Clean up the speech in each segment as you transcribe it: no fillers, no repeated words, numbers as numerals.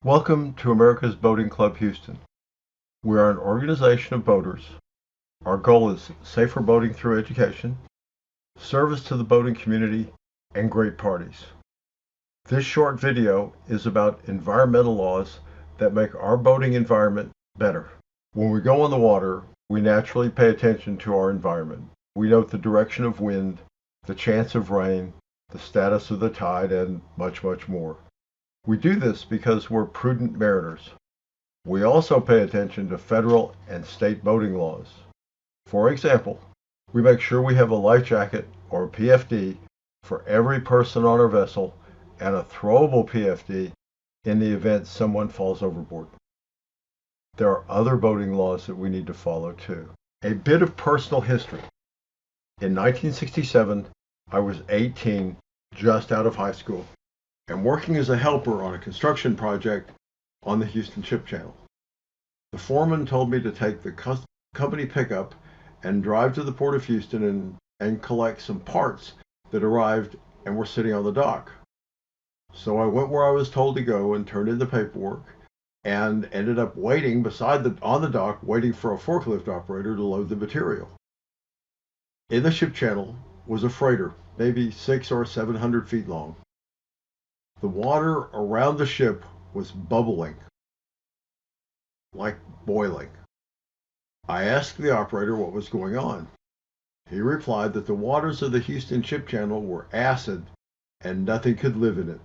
Welcome to America's Boating Club Houston. We are an organization of boaters. Our goal is safer boating through education, service to the boating community, and great parties. This short video is about environmental laws that make our boating environment better. When we go on the water, we naturally pay attention to our environment. We note the direction of wind, the chance of rain, the status of the tide, and much, much more. We do this because we're prudent mariners. We also pay attention to federal and state boating laws. For example, we make sure we have a life jacket or a PFD for every person on our vessel and a throwable PFD in the event someone falls overboard. There are other boating laws that we need to follow too. A bit of personal history. In 1967, I was 18, just out of high school, and working as a helper on a construction project on the Houston Ship Channel. The foreman told me to take the company pickup and drive to the Port of Houston and collect some parts that arrived and were sitting on the dock. So I went where I was told to go and turned in the paperwork and ended up waiting on the dock, waiting for a forklift operator to load the material. In the ship channel was a freighter, maybe 600 or 700 feet long. The water around the ship was bubbling, like boiling. I asked the operator what was going on. He replied that the waters of the Houston Ship Channel were acid and nothing could live in it.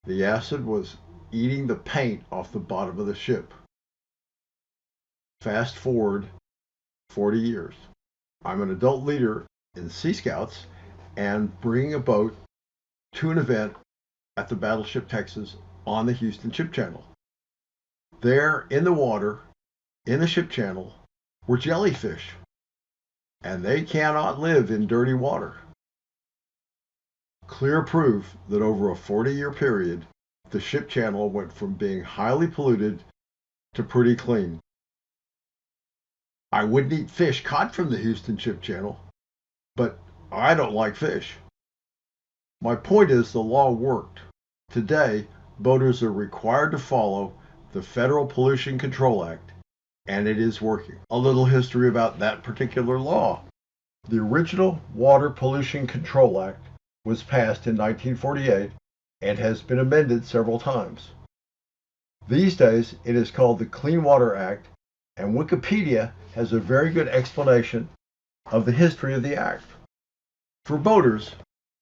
The acid was eating the paint off the bottom of the ship. Fast forward 40 years. I'm an adult leader in Sea Scouts and bringing a boat to an event at the Battleship Texas on the Houston Ship Channel. There in the water, in the ship channel, were jellyfish, and they cannot live in dirty water. Clear proof that over a 40-year period, the ship channel went from being highly polluted to pretty clean. I wouldn't eat fish caught from the Houston Ship Channel, but I don't like fish. My point is the law worked. Today, boaters are required to follow the Federal Pollution Control Act, and it is working. A little history about that particular law. The original Water Pollution Control Act was passed in 1948 and has been amended several times. These days, it is called the Clean Water Act, and Wikipedia has a very good explanation of the history of the act. For boaters,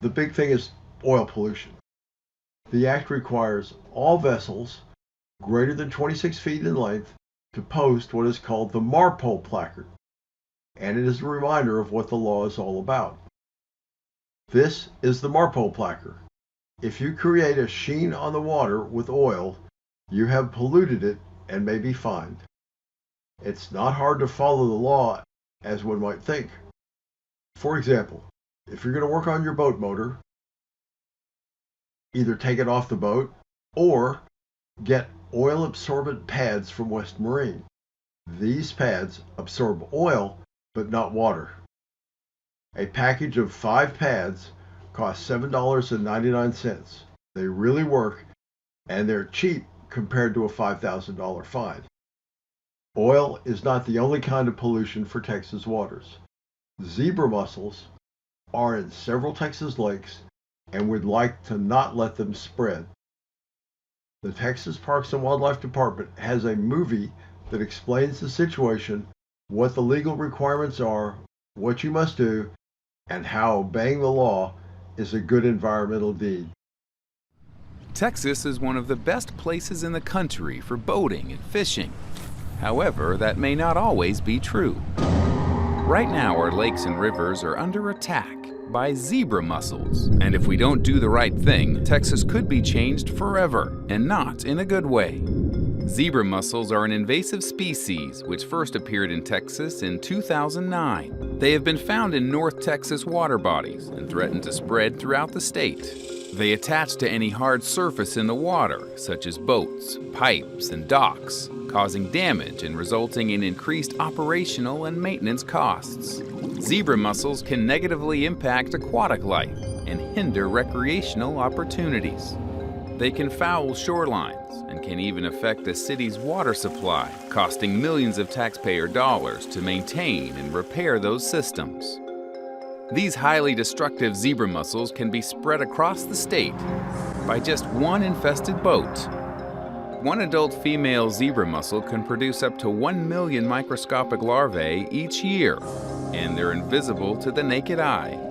the big thing is oil pollution. The act requires all vessels greater than 26 feet in length to post what is called the MARPOL placard, and it is a reminder of what the law is all about. This is the MARPOL placard. If you create a sheen on the water with oil, you have polluted it and may be fined. It's not hard to follow the law as one might think. For example, if you're going to work on your boat motor, either take it off the boat or get oil absorbent pads from West Marine. These pads absorb oil but not water. A package of 5 pads costs $7.99. They really work, and they're cheap compared to a $5,000 fine. Oil is not the only kind of pollution for Texas waters. Zebra mussels are in several Texas lakes and would like to not let them spread. The Texas Parks and Wildlife Department has a movie that explains the situation, what the legal requirements are, what you must do, and how obeying the law is a good environmental deed. Texas is one of the best places in the country for boating and fishing. However, that may not always be true. Right now, our lakes and rivers are under attack by zebra mussels. And if we don't do the right thing, Texas could be changed forever, and not in a good way. Zebra mussels are an invasive species which first appeared in Texas in 2009. They have been found in North Texas water bodies and threaten to spread throughout the state. They attach to any hard surface in the water, such as boats, pipes, and docks, causing damage and resulting in increased operational and maintenance costs. Zebra mussels can negatively impact aquatic life and hinder recreational opportunities. They can foul shorelines and can even affect the city's water supply, costing millions of taxpayer dollars to maintain and repair those systems. These highly destructive zebra mussels can be spread across the state by just one infested boat. One adult female zebra mussel can produce up to 1 million microscopic larvae each year, and they're invisible to the naked eye.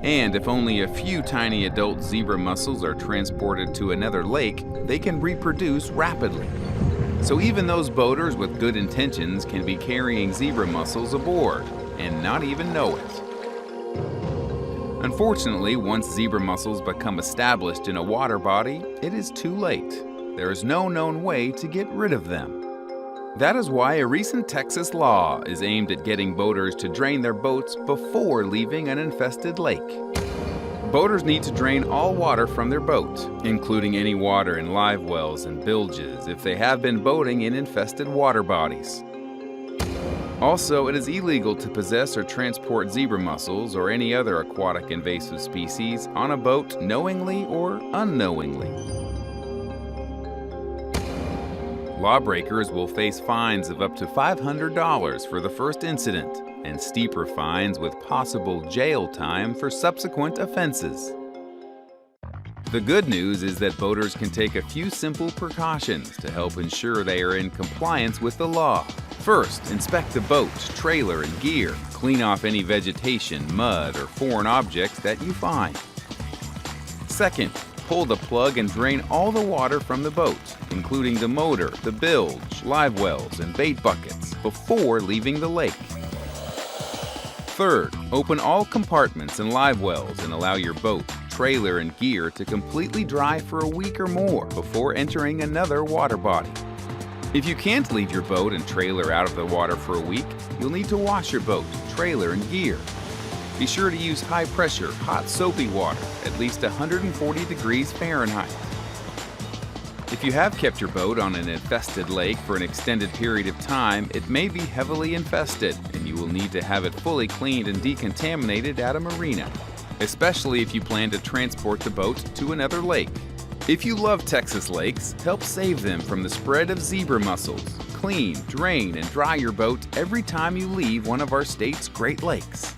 And if only a few tiny adult zebra mussels are transported to another lake, they can reproduce rapidly. So even those boaters with good intentions can be carrying zebra mussels aboard and not even know it. Unfortunately, once zebra mussels become established in a water body, it is too late. There is no known way to get rid of them. That is why a recent Texas law is aimed at getting boaters to drain their boats before leaving an infested lake. Boaters need to drain all water from their boat, including any water in live wells and bilges if they have been boating in infested water bodies. Also, it is illegal to possess or transport zebra mussels or any other aquatic invasive species on a boat knowingly or unknowingly. Lawbreakers will face fines of up to $500 for the first incident and steeper fines with possible jail time for subsequent offenses. The good news is that boaters can take a few simple precautions to help ensure they are in compliance with the law. First, inspect the boat, trailer, and gear. Clean off any vegetation, mud, or foreign objects that you find. Second, pull the plug and drain all the water from the boat, including the motor, the bilge, live wells, and bait buckets, before leaving the lake. Third, open all compartments and live wells and allow your boat, trailer, and gear to completely dry for a week or more before entering another water body. If you can't leave your boat and trailer out of the water for a week, you'll need to wash your boat, trailer, and gear. Be sure to use high-pressure, hot soapy water, at least 140 degrees Fahrenheit. If you have kept your boat on an infested lake for an extended period of time, it may be heavily infested, and you will need to have it fully cleaned and decontaminated at a marina, especially if you plan to transport the boat to another lake. If you love Texas lakes, help save them from the spread of zebra mussels. Clean, drain, and dry your boat every time you leave one of our state's Great Lakes.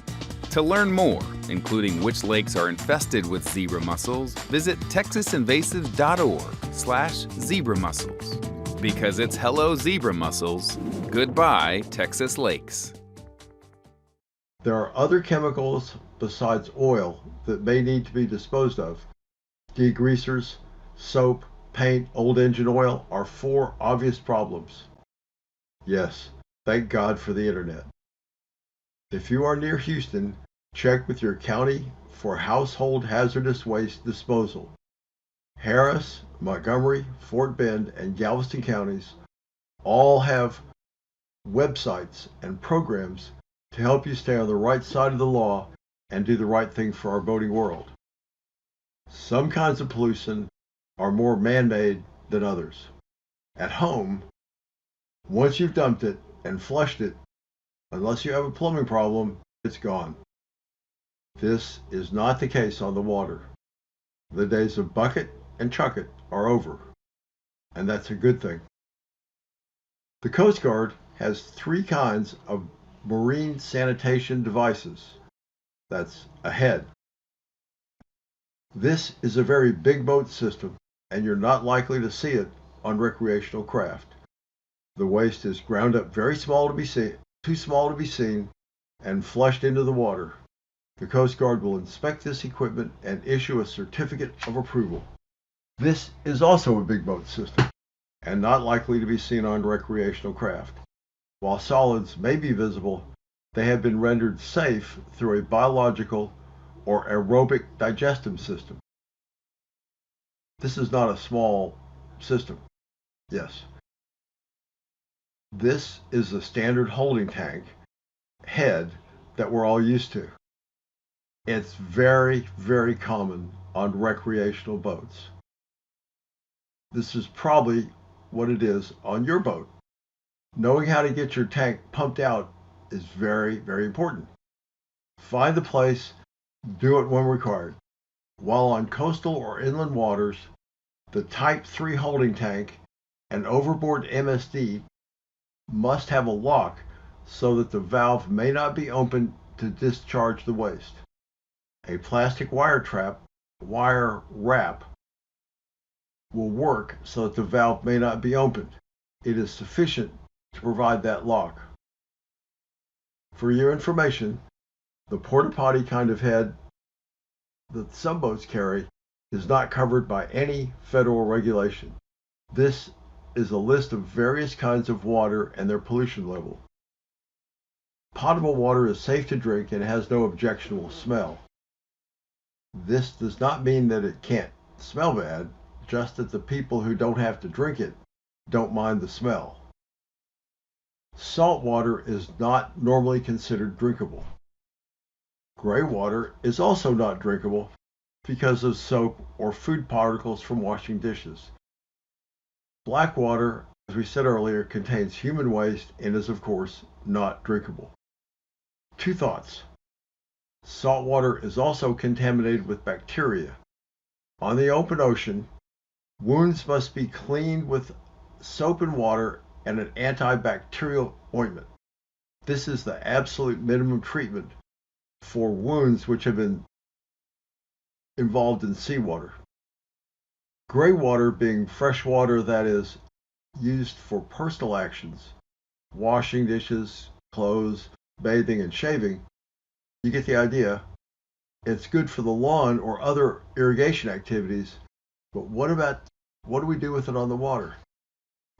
To learn more, including which lakes are infested with zebra mussels, visit texasinvasive.org/zebra mussels. Because it's hello zebra mussels, goodbye Texas lakes. There are other chemicals besides oil that may need to be disposed of. Degreasers, soap, paint, old engine oil are 4 obvious problems. Yes, thank God for the internet. If you are near Houston, check with your county for household hazardous waste disposal. Harris, Montgomery, Fort Bend, and Galveston counties all have websites and programs to help you stay on the right side of the law and do the right thing for our boating world. Some kinds of pollution are more man-made than others. At home, once you've dumped it and flushed it, unless you have a plumbing problem, it's gone. This is not the case on the water. The days of bucket and chuck it are over, and that's a good thing. The Coast Guard has 3 kinds of marine sanitation devices. That's a head. This is a very big boat system, and you're not likely to see it on recreational craft. The waste is ground up very small to be seen, too small to be seen, and flushed into the water. The Coast Guard will inspect this equipment and issue a certificate of approval. This is also a big boat system, and not likely to be seen on recreational craft. While solids may be visible, they have been rendered safe through a biological or aerobic digestive system. This is not a small system. Yes. This is the standard holding tank head that we're all used to. It's very, very common on recreational boats. This is probably what it is on your boat. Knowing how to get your tank pumped out is very, very important. Find the place, do it when required. While on coastal or inland waters, The Type 3 holding tank and overboard MSD must have a lock so that the valve may not be opened to discharge the waste. A plastic wire wrap will work so that the valve may not be opened. It is sufficient to provide that lock. For your information, the porta potty kind of head that some boats carry is not covered by any federal regulation. This is a list of various kinds of water and their pollution level. Potable water is safe to drink and has no objectionable smell. This does not mean that it can't smell bad, just that the people who don't have to drink it don't mind the smell. Salt water is not normally considered drinkable. Gray water is also not drinkable because of soap or food particles from washing dishes. Black water, as we said earlier, contains human waste and is, of course, not drinkable. Two thoughts. Salt water is also contaminated with bacteria. On the open ocean, wounds must be cleaned with soap and water and an antibacterial ointment. This is the absolute minimum treatment for wounds which have been involved in seawater. Gray water being fresh water that is used for personal actions, washing dishes, clothes, bathing, and shaving. You get the idea. It's good for the lawn or other irrigation activities, but what do we do with it on the water?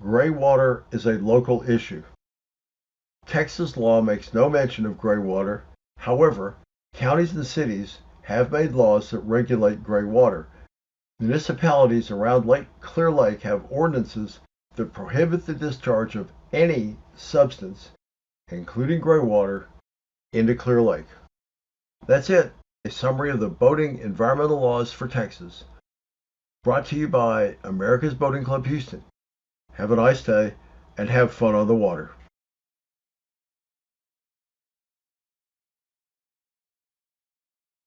Gray water is a local issue. Texas law makes no mention of gray water. However, counties and cities have made laws that regulate gray water. Municipalities around Clear Lake have ordinances that prohibit the discharge of any substance, including gray water, into Clear Lake. That's it, a summary of the boating environmental laws for Texas. Brought to you by America's Boating Club Houston. Have a nice day and have fun on the water.